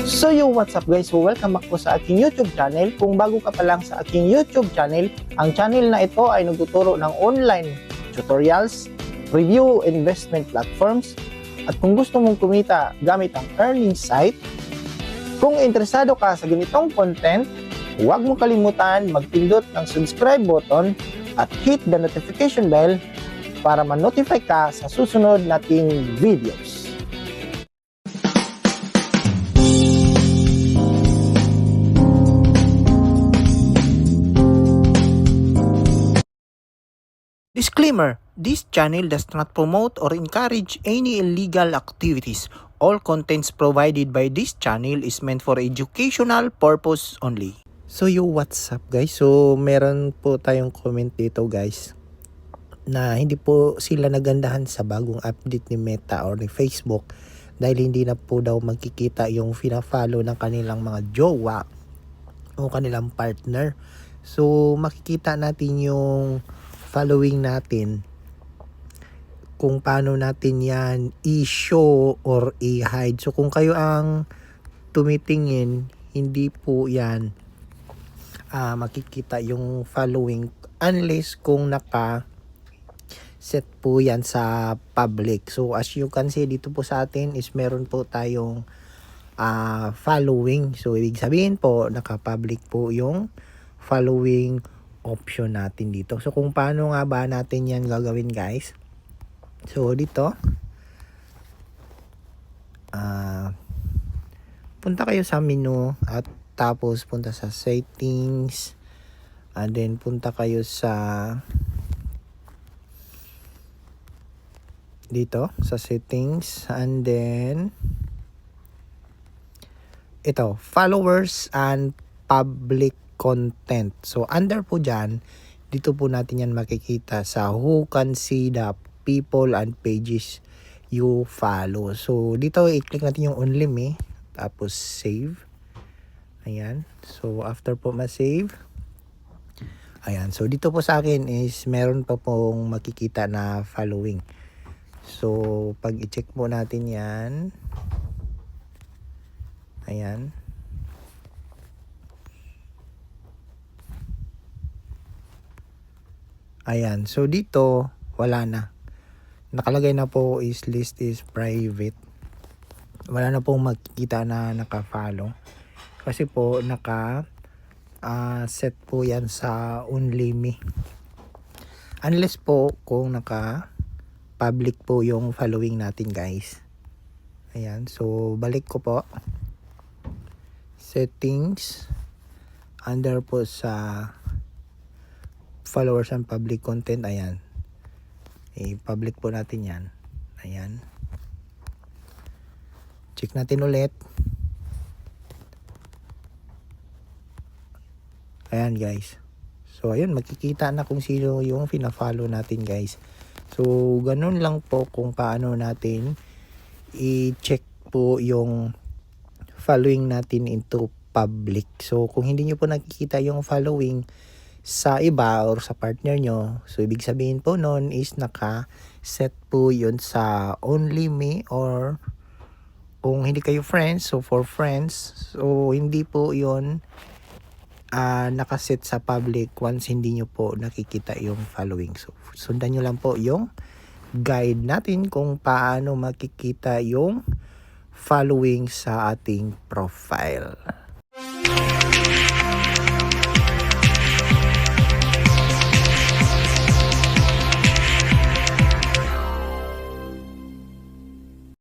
So what's up guys? So welcome back po sa aking YouTube channel. Kung bago ka pa lang sa aking YouTube channel, ang channel na ito ay nagtuturo ng online tutorials, review investment platforms, at kung gusto mong kumita gamit ang earning site, kung interesado ka sa ganitong content, huwag mong kalimutan magpindot ng subscribe button at hit the notification bell para ma-notify ka sa susunod nating videos. Disclaimer: this channel does not promote or encourage any illegal activities. All contents provided by this channel is meant for educational purpose only. So what's up guys? So meron po tayong comment dito guys na hindi po sila nagandahan sa bagong update ni Meta or ni Facebook dahil hindi na po daw magkikita yung fina-follow ng kanilang mga jowa o kanilang partner. So makikita natin yung following natin kung paano natin yan i-show or i-hide. So kung kayo ang tumitingin, hindi po yan makikita yung following unless kung naka set po yan sa public. So as you can see dito po sa atin is meron po tayong following. So ibig sabihin po naka-public po yung following option natin dito. So kung paano nga ba natin yan gagawin guys? So dito punta kayo sa menu at tapos punta sa settings and then punta kayo sa dito sa settings and then ito followers and public content. So under po dyan, dito po natin yan makikita sa who can see the people and pages you follow. So dito i-click natin yung only me tapos save. Ayan. So after po ma-save, ayan. So dito po sa akin is meron pa pong makikita na following. So pag i-check po natin yan, ayan. Ayan, so dito wala na. Nakalagay na po is list is private. Wala na pong makikita na naka-follow. Kasi po set po yan sa only me. Unless po kung naka-public po yung following natin guys. Ayan, so balik ko po. Settings. Under po sa followers and public content, ayan. I-public po natin yan. Ayan. Check natin ulit. Ayan guys. So ayun, makikita na kung sino yung fina-follow natin guys. So ganun lang po kung paano natin i-check po yung following natin into public. So kung hindi nyo po nakikita yung following sa iba or sa partner nyo, so ibig sabihin po nun is naka-set po yun sa only me or kung hindi kayo friends, so for friends, so hindi po yun nakaset sa public once hindi nyo po nakikita yung following. So sundan nyo lang po yung guide natin kung paano makikita yung following sa ating profile.